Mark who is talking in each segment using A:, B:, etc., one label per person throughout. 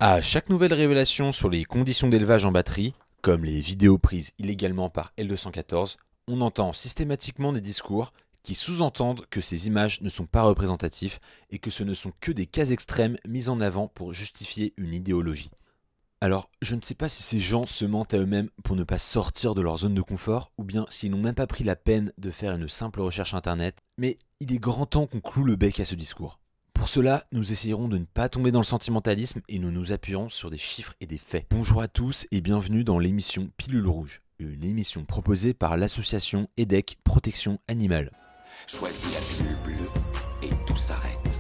A: À chaque nouvelle révélation sur les conditions d'élevage en batterie, comme les vidéos prises illégalement par L214, on entend systématiquement des discours qui sous-entendent que ces images ne sont pas représentatives et que ce ne sont que des cas extrêmes mis en avant pour justifier une idéologie. Alors, je ne sais pas si ces gens se mentent à eux-mêmes pour ne pas sortir de leur zone de confort, ou bien s'ils n'ont même pas pris la peine de faire une simple recherche internet, mais il est grand temps qu'on cloue le bec à ce discours. Pour cela, nous essayerons de ne pas tomber dans le sentimentalisme et nous nous appuierons sur des chiffres et des faits. Bonjour à tous et bienvenue dans l'émission Pilule Rouge, une émission proposée par l'association EDEC Protection Animale.
B: Choisis la pilule bleue et tout s'arrête.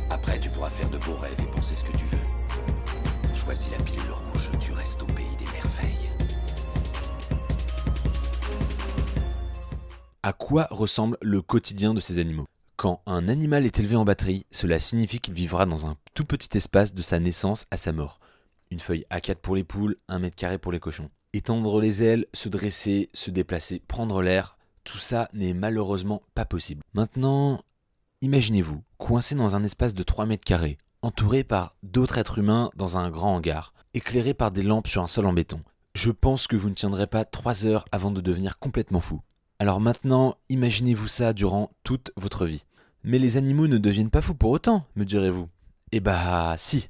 B: Après, tu pourras faire de beaux rêves et penser ce que tu veux. Choisis la pilule rouge, tu restes au pays des merveilles.
A: À quoi ressemble le quotidien de ces animaux ? Quand un animal est élevé en batterie, cela signifie qu'il vivra dans un tout petit espace de sa naissance à sa mort. Une feuille A4 pour les poules, 1 m² pour les cochons. Étendre les ailes, se dresser, se déplacer, prendre l'air, tout ça n'est malheureusement pas possible. Maintenant, imaginez-vous, coincé dans un espace de 3 m², entouré par d'autres êtres humains dans un grand hangar, éclairé par des lampes sur un sol en béton. Je pense que vous ne tiendrez pas 3 heures avant de devenir complètement fou. Alors maintenant, imaginez-vous ça durant toute votre vie. Mais les animaux ne deviennent pas fous pour autant, me direz-vous. Eh bah si,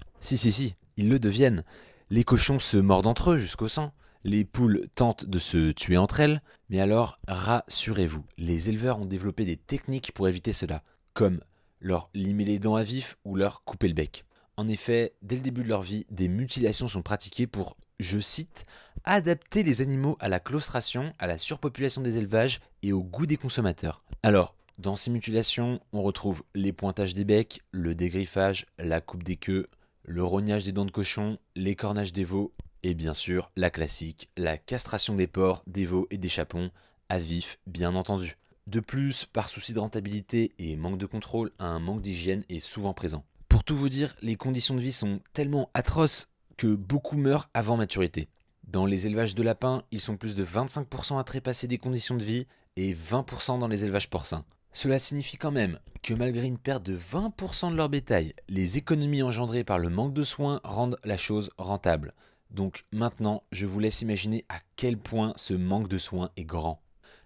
A: ils le deviennent. Les cochons se mordent entre eux jusqu'au sang. Les poules tentent de se tuer entre elles. Mais alors, rassurez-vous, les éleveurs ont développé des techniques pour éviter cela, comme leur limer les dents à vif ou leur couper le bec. En effet, dès le début de leur vie, des mutilations sont pratiquées pour, je cite, adapter les animaux à la claustration, à la surpopulation des élevages et au goût des consommateurs. Alors, dans ces mutilations, on retrouve les pointages des becs, le dégriffage, la coupe des queues, le rognage des dents de cochon, l'écornage des veaux et bien sûr la classique, la castration des porcs, des veaux et des chapons, à vif bien entendu. De plus, par souci de rentabilité et manque de contrôle, un manque d'hygiène est souvent présent. Pour tout vous dire, les conditions de vie sont tellement atroces que beaucoup meurent avant maturité. Dans les élevages de lapins, ils sont plus de 25% à trépasser des conditions de vie et 20% dans les élevages porcins. Cela signifie quand même que malgré une perte de 20% de leur bétail, les économies engendrées par le manque de soins rendent la chose rentable. Donc maintenant, je vous laisse imaginer à quel point ce manque de soins est grand.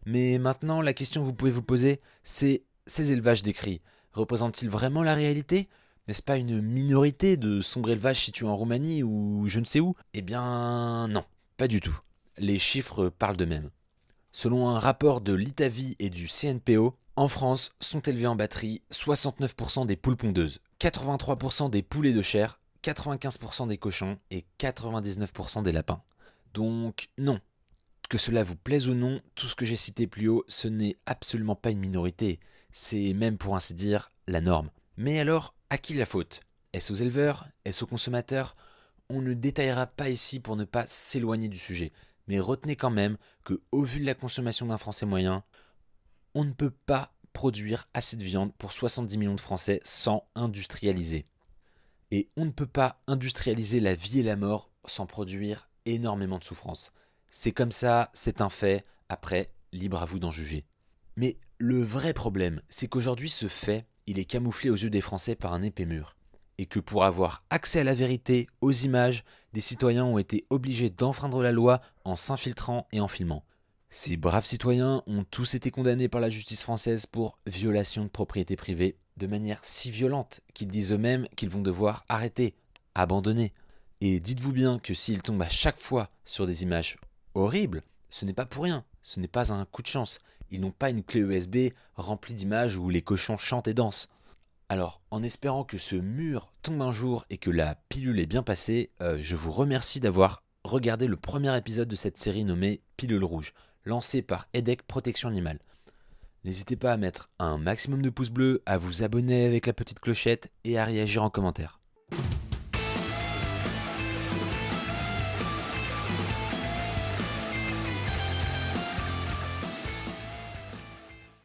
A: Mais maintenant, la question que vous pouvez vous poser, c'est ces élevages décrits représentent-ils vraiment la réalité ? N'est-ce pas une minorité de sombres élevages situés en Roumanie ou je ne sais où ? Eh bien non, pas du tout. Les chiffres parlent d'eux-mêmes. Selon un rapport de l'Itavi et du CNPO, en France sont élevés en batterie 69% des poules pondeuses, 83% des poulets de chair, 95% des cochons et 99% des lapins. Donc non, que cela vous plaise ou non, tout ce que j'ai cité plus haut, ce n'est absolument pas une minorité, c'est même pour ainsi dire la norme. Mais alors, à qui la faute ? Est-ce aux éleveurs ? Est-ce aux consommateurs ? On ne détaillera pas ici pour ne pas s'éloigner du sujet, mais retenez quand même que, au vu de la consommation d'un Français moyen, on ne peut pas produire assez de viande pour 70 millions de Français sans industrialiser. Et on ne peut pas industrialiser la vie et la mort sans produire énormément de souffrance. C'est comme ça, c'est un fait, après, libre à vous d'en juger. Mais le vrai problème, c'est qu'aujourd'hui ce fait, il est camouflé aux yeux des Français par un épais mur. Et que pour avoir accès à la vérité, aux images, des citoyens ont été obligés d'enfreindre la loi en s'infiltrant et en filmant. Ces braves citoyens ont tous été condamnés par la justice française pour violation de propriété privée, de manière si violente qu'ils disent eux-mêmes qu'ils vont devoir arrêter, abandonner. Et dites-vous bien que s'ils tombent à chaque fois sur des images horribles, ce n'est pas pour rien, ce n'est pas un coup de chance. Ils n'ont pas une clé USB remplie d'images où les cochons chantent et dansent. Alors, en espérant que ce mur tombe un jour et que la pilule est bien passée, je vous remercie d'avoir regardé le premier épisode de cette série nommée Pilule Rouge, lancée par EDEC Protection Animale. N'hésitez pas à mettre un maximum de pouces bleus, à vous abonner avec la petite clochette et à réagir en commentaire.